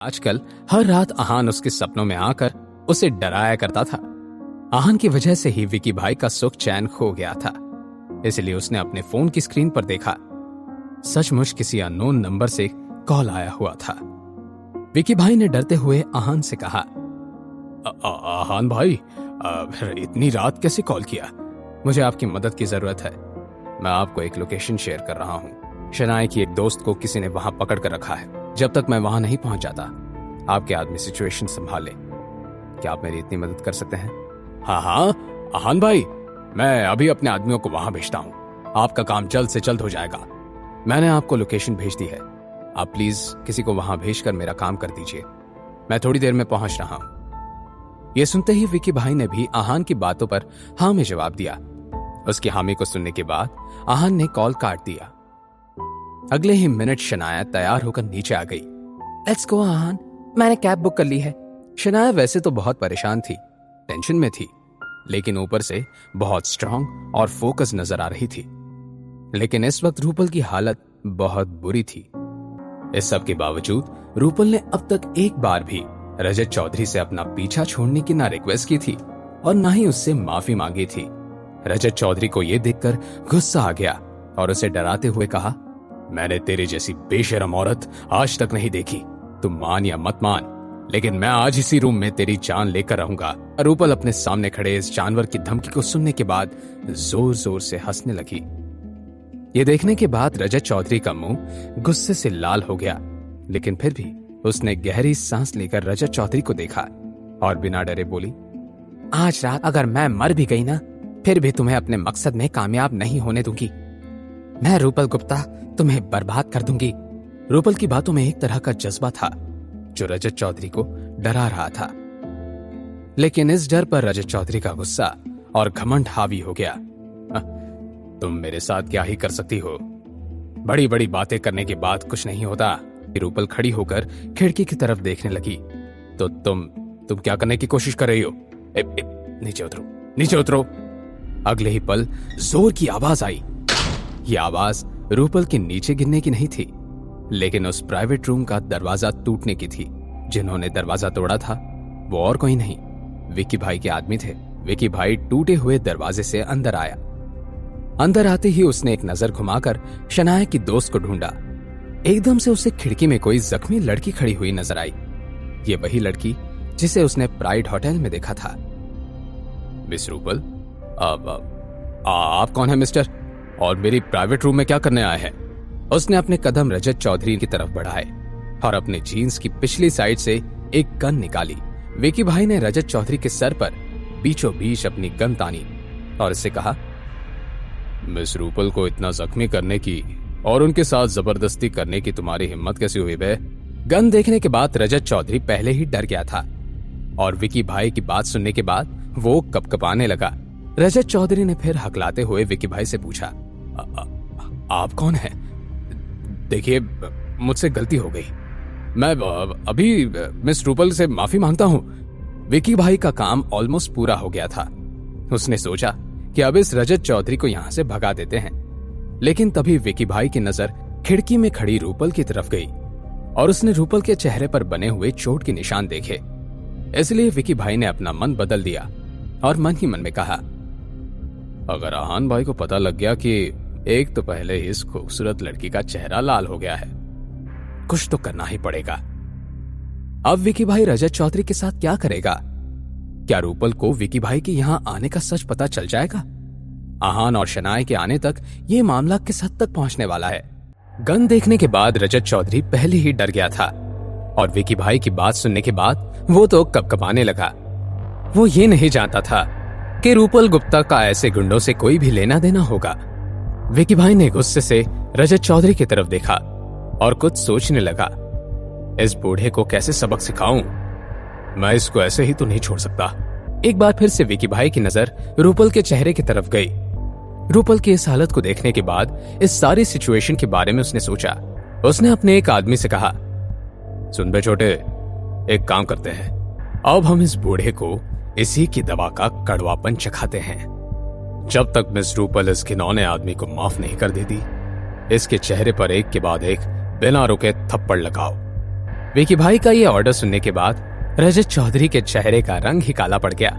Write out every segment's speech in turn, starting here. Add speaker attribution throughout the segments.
Speaker 1: आजकल हर रात आहान उसके सपनों में आकर उसे डराया करता था। आहान की वजह से ही विकी भाई का सुख चैन खो गया था, इसलिए उसने अपने फोन की स्क्रीन पर देखा। सचमुच किसी अननोन नंबर से कॉल आया हुआ था। विकी भाई ने डरते हुए आहान से कहा, आहान भाई, इतनी रात कैसे कॉल किया? मुझे आपकी मदद की जरूरत है। मैं आपको एक लोकेशन शेयर कर रहा हूँ। शनाए की एक दोस्त को किसी ने वहां पकड़ कर रखा है। जब तक मैं वहां नहीं पहुंच जाता, आपके आदमी सिचुएशन संभाल ले। क्या आप मेरी इतनी मदद कर सकते हैं? हाँ, आहान भाई, मैं अभी अपने आदमियों को वहां भेजता हूँ। आपका काम जल्द से जल्द हो जाएगा। मैंने आपको लोकेशन भेज दी है। आप प्लीज किसी को वहां भेजकर मेरा काम कर दीजिए। मैं थोड़ी देर में पहुंच रहा हूं। यह सुनते ही विकी भाई ने भी आहान की बातों पर हाँ में जवाब दिया। उसकी हामी को सुनने के बाद आहान ने कॉल काट दिया। अगले ही मिनट शनाया तैयार होकर नीचे आ गई। लेट्स गो आहान, मैंने कैब बुक कर ली है। शनाया वैसे तो बहुत परेशान थी, टेंशन में थी, लेकिन ऊपर से बहुत स्ट्रांग और फोकस नजर आ रही थी। लेकिन इस वक्त रूपल की हालत बहुत बुरी थी। इस सब के बावजूद रूपल ने अब तक एक बार भी रजत चौधरी से अपना पीछा छोड़ने की ना रिक्वेस्ट की थी और ना ही उससे माफी मांगी थी। रजत चौधरी को यह देखकर गुस्सा आ गया और उसे डराते हुए कहा, मैंने तेरे जैसी बेशरम औरत आज तक नहीं देखी। तुम मान या मत मान, लेकिन मैं आज इसी रूम में तेरी जान लेकर रहूंगा। रूपल अपने सामने खड़े इस जानवर की धमकी को सुनने के बाद जोर जोर से हंसने लगी। ये देखने के बाद रजत चौधरी का मुंह गुस्से से लाल हो गया, लेकिन फिर भी उसने गहरी सांस लेकर रजत चौधरी को देखा और बिना डरे बोली, आज रात अगर मैं मर भी गई ना, फिर भी तुम्हें अपने मकसद में कामयाब नहीं होने दूंगी। मैं रूपल गुप्ता तुम्हें बर्बाद कर दूंगी। रूपल की बातों में एक तरह का जज्बा था जो रजत चौधरी को डरा रहा था, लेकिन इस डर पर रजत चौधरी का गुस्सा और घमंड हावी हो गया। तुम मेरे साथ क्या ही कर सकती हो? बड़ी बड़ी बातें करने के बाद कुछ नहीं होता। रूपल खड़ी होकर खिड़की की तरफ देखने लगी। तो तुम क्या करने की कोशिश कर रही हो? नीचे उतरो, नीचे उतरो। अगले ही पल जोर की आवाज आई। ये आवाज रूपल के नीचे गिरने की नहीं थी, लेकिन उस प्राइवेट रूम का दरवाजा टूटने की थी। जिन्होंने दरवाजा तोड़ा था वो और कोई नहीं, विकी भाई के आदमी थे। विकी भाई टूटे हुए दरवाजे से अंदर आया। अंदर आते ही उसने एक नजर घुमाकर शनाया की दोस्त को ढूंढा। एकदम से उसे खिड़की में कोई जख्मी लड़की खड़ी हुई नजर आई। ये वही लड़की जिसे उसने प्राइड होटल में देखा था। मिस रूपल, आप कौन है मिस्टर, और मेरी प्राइवेट रूम में क्या करने आए हैं? उसने अपने कदम रजत चौधरी की तरफ बढ़ाए और अपने जीन्स की पिछली साइड से एक गन निकाली। विकी भाई ने रजत चौधरी के सर पर बीचों बीच अपनी गन तानी और उससे कहा, मिस रूपल को इतना जख्मी करने की और उनके साथ जबरदस्ती करने की तुम्हारी हिम्मत कैसी हुई बे? गन देखने के बाद रजत चौधरी पहले ही डर गया था और विकी भाई की बात सुनने के बाद वो कपकपाने लगा। रजत चौधरी ने फिर हकलाते हुए विकी भाई से पूछा, आप कौन हैं? देखिए, मुझसे गलती हो गई। मैं अभी मिस रूपल से माफी मांगता हूं। विकी भाई का काम ऑलमोस्ट पूरा हो गया था। उसने सोचा कि अब इस रजत चौधरी को यहां से भगा देते हैं, लेकिन तभी विकी भाई की नजर खिड़की में खड़ी रूपल की तरफ गई और उसने रूपल के चेहरे पर बने हुए चोट के निशान देखे। इसलिए विकी भाई ने अपना मन बदल दिया और मन ही मन में कहा, अगर आहान भाई को पता लग गया कि एक तो पहले इस खूबसूरत लड़की का चेहरा लाल हो गया है, कुछ तो करना ही पड़ेगा। अब विकी भाई रजत चौधरी के साथ क्या करेगा? क्या रूपल को विकी भाई के यहां आने का सच पता चल जाएगा? आहान और शनाए के आने तक ये मामला किस हद तक पहुंचने वाला है? गन देखने के बाद रजत चौधरी पहले ही डर गया था और विकी भाई की बात सुनने के बाद वो तो कपकपाने लगा। वो ये नहीं जानता था कि रूपल गुप्ता का ऐसे गुंडों से कोई भी लेना देना होगा। विकी भाई ने गुस्से से रजत चौधरी की तरफ देखा और कुछ सोचने लगा, इस बूढ़े को कैसे सबक सिखाऊं? मैं इसको ऐसे ही तो नहीं छोड़ सकता। एक बार फिर से विकी भाई की नजर रूपल के चेहरे की तरफ गई। रूपल की इस हालत को देखने के बाद इस सारी सिचुएशन के बारे में उसने सोचा। उसने अपने एक आदमी से कहा, सुन बे छोटे, एक काम करते हैं, अब हम इस बूढ़े को इसी की दवा का कड़वापन चखाते हैं। जब तक मिस रूपल इस घिनौने आदमी को माफ नहीं कर देती, इसके चेहरे पर एक के बाद एक बिना रुके थप्पड़ लगाओ। विकी भाई का ये ऑर्डर सुनने के बाद रजत चौधरी के चेहरे का रंग ही काला पड़ गया।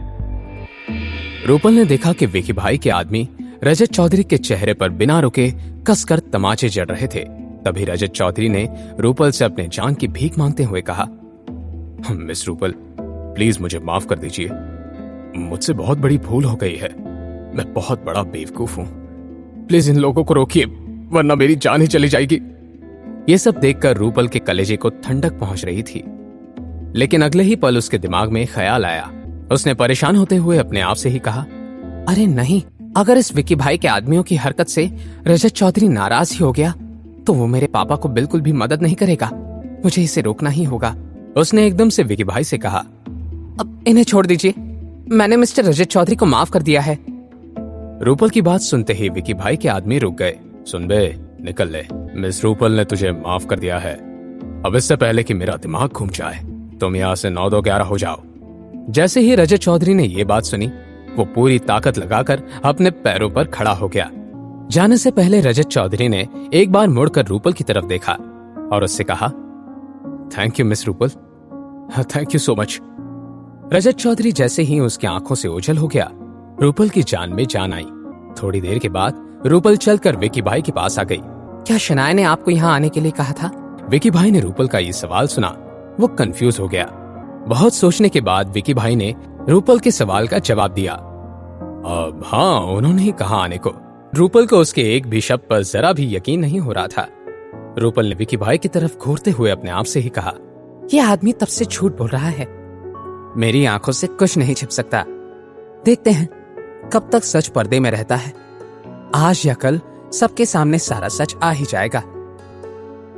Speaker 1: रूपल ने देखा कि विकी भाई के आदमी रजत चौधरी के चेहरे पर बिना रुके कसकर तमाचे जड़ रहे थे। तभी रजत चौधरी ने रूपल से अपने जान की भीख मांगते हुए कहा, मिस रूपल, प्लीज मुझे माफ कर दीजिए। मुझसे बहुत बड़ी भूल हो गई है। मैं बहुत बड़ा बेवकूफ हूं। प्लीज इन लोगों को रोकिए, वरना मेरी जान ही चली जाएगी। ये सब देखकर रूपल के कलेजे को ठंडक पहुंच रही थी, लेकिन अगले ही पल उसके दिमाग में ख्याल आया। उसने परेशान होते हुए अपने आप से ही कहा, अरे नहीं, अगर इस विकी भाई के आदमियों की हरकत से रजत चौधरी नाराज ही हो गया तो वो मेरे पापा को बिल्कुल भी मदद नहीं करेगा। मुझे इसे रोकना ही होगा। उसने एकदम से विकी भाई से कहा, अब इन्हें छोड़ दीजिए, मैंने मिस्टर रजत चौधरी को माफ कर दिया है। रूपल की बात सुनते ही विकी भाई के आदमी रुक गए। सुन बे, निकल ले। मिस रूपल ने तुझे माफ कर दिया है। अब इससे पहले कि मेरा दिमाग घूम जाए, तुम यहाँ से 9-2-11 हो जाओ। जैसे ही रजत चौधरी ने ये बात सुनी, वो पूरी ताकत लगाकर अपने पैरों पर खड़ा हो गया। जाने से पहले रजत चौधरी ने एक बार मुड़कर रूपल की तरफ देखा और उससे कहा, thank you miss Rupal, thank you so much. Rajat Chaudhary जैसे ही उसकी आंखों से ओझल हो गया, रूपल की जान में जान आई। थोड़ी देर के बाद रूपल चलकर विकी भाई के पास आ गई। क्या शनाया ने आपको यहाँ आने के लिए कहा था? विकी भाई ने रूपल का ये सवाल सुना, वो कंफ्यूज हो गया। बहुत सोचने के बाद विकी भाई ने रूपल के सवाल का जवाब दिया, हाँ, उन्होंने ही कहा आने को। रूपल को उसके एक भी शब्द पर जरा भी यकीन नहीं हो रहा था। रूपल ने विकी भाई की तरफ घूरते हुए अपने आप से ही कहा, यह आदमी तब से झूठ बोल रहा है। मेरी आंखों से कुछ नहीं छिप सकता। देखते हैं कब तक सच पर्दे में रहता है। आज या कल सबके सामने सारा सच आ ही जाएगा।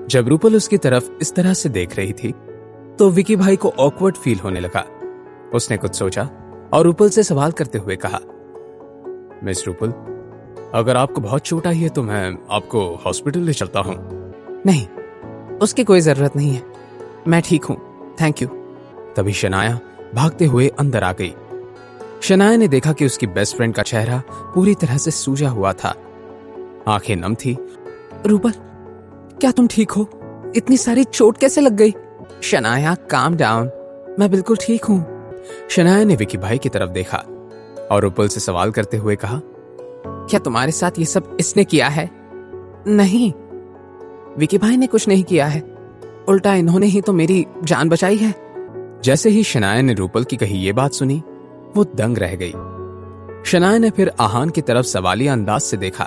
Speaker 1: जब रूपल उसकी तरफ इस तरह से देख रही थी तो विकी भाई को ऑकवर्ड फील होने लगा। उसने कुछ सोचा और रूपल से सवाल करते हुए कहा, मिस रूपल, अगर आपको बहुत चोट आई है तो मैं आपको हॉस्पिटल ले चलता हूं। नहीं, उसकी कोई जरूरत नहीं है, मैं ठीक हूं, थैंक यू। तभी शनाया भागते हुए अंदर आ गई। शनाया ने देखा कि उसकी बेस्ट फ्रेंड का चेहरा पूरी तरह से सूजा हुआ था, आंखें नम थी। रूपल, क्या तुम ठीक हो? इतनी सारी चोट कैसे लग गई? शनाया, काम डाउन, मैं बिल्कुल ठीक हूं। शनाया ने विकी भाई की तरफ देखा और रूपल से सवाल करते हुए कहा, क्या तुम्हारे साथ ये सब इसने किया है? नहीं, विकी भाई ने कुछ नहीं किया है, उल्टा इन्होंने ही तो मेरी जान बचाई है। जैसे ही शनाया ने रूपल की कही ये बात सुनी, वो दंग रह गई। शनाया ने फिर आहान की तरफ सवालिया अंदाज से देखा।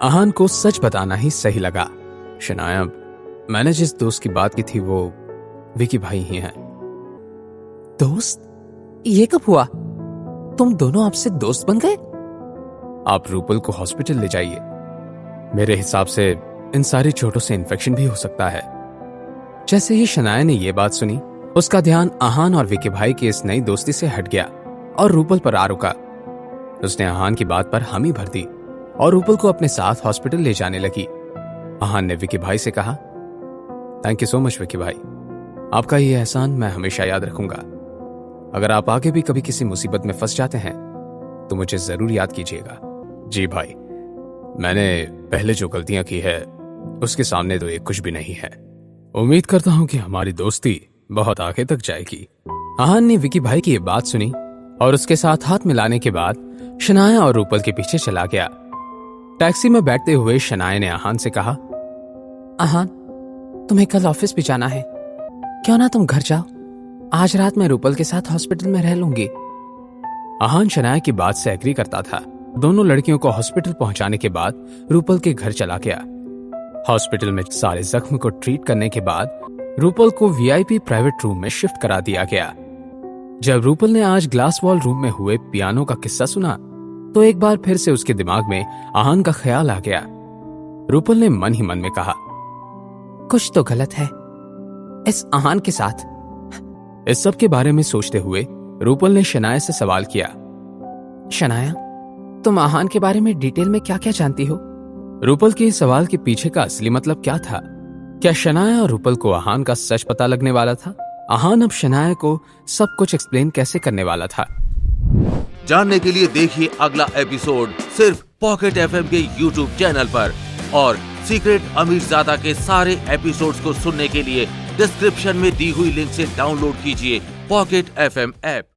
Speaker 1: आहान को सच बताना ही सही लगा। शनाया, मैंने जिस दोस्त की बात की थी वो विकी भाई ही हैं। दोस्त? ये कब हुआ? तुम दोनों आपसे दोस्त बन गए? आप रूपल को हॉस्पिटल ले जाइए। मेरे हिसाब से इन सारी चोटों से इन्फेक्शन भी हो सकता है। जैसे ही शनाया ने यह बात सुनी, उसका ध्यान आहान और विकी भाई की इस नई दोस्ती से हट गया और रूपल पर आ रुका। उसने आहान की बात पर हामी भर दी और रूपल को अपने साथ हॉस्पिटल ले जाने लगी। आहान ने विकी भाई से कहा, thank you so much Vicky भाई, आपका ये एहसान मैं हमेशा याद रखूंगा। अगर आप आगे भी कभी किसी मुसीबत में फंस जाते हैं तो मुझे जरूर याद कीजिएगा। जी भाई, मैंने पहले जो गलतियां की है उसके सामने तो ये कुछ भी नहीं है। उम्मीद करता हूं कि हमारी दोस्ती बहुत आगे तक जाएगी। आहान ने विकी भाई की ये बात सुनी और उसके साथ हाथ मिलाने के बाद शनाया और रूपल के पीछे चला गया। टैक्सी में बैठते हुए शनाया ने आहान से कहा, आहान, तुम्हें कल ऑफिस भी जाना है, क्यों ना तुम घर जाओ? आज रात मैं रूपल के साथ हॉस्पिटल में रह लूंगी। आहान शनाया की बात से एग्री करता था। दोनों लड़कियों को हॉस्पिटल पहुंचाने के बाद रूपल के घर चला गया। हॉस्पिटल में सारे जख्म को ट्रीट करने के बाद रूपल को वीआईपी प्राइवेट रूम में शिफ्ट करा दिया गया। जब रूपल ने आज ग्लास वॉल रूम में हुए पियानो का किस्सा सुना तो एक बार फिर से उसके दिमाग में आहान का ख्याल आ गया। रूपल ने मन ही मन में कहा, कुछ तो गलत है इस आहान के साथ। इस सब के बारे में सोचते हुए रूपल ने शनाया से सवाल किया, शनाया, तुम आहान के बारे में डिटेल में क्या क्या जानती हो? रूपल के इस सवाल के पीछे का असली मतलब क्या था? क्या शनाया और रूपल को आहान का सच पता लगने वाला था? आहान अब शनाया को सब कुछ एक्सप्लेन कैसे करने वाला था?
Speaker 2: जानने के लिए देखिए अगला एपिसोड सिर्फ पॉकेट एफएम के यूट्यूब चैनल पर, और सीक्रेट अमीरजादा के सारे एपिसोड्स को सुनने के लिए डिस्क्रिप्शन में दी हुई लिंक से डाउनलोड कीजिए पॉकेट FM ऐप।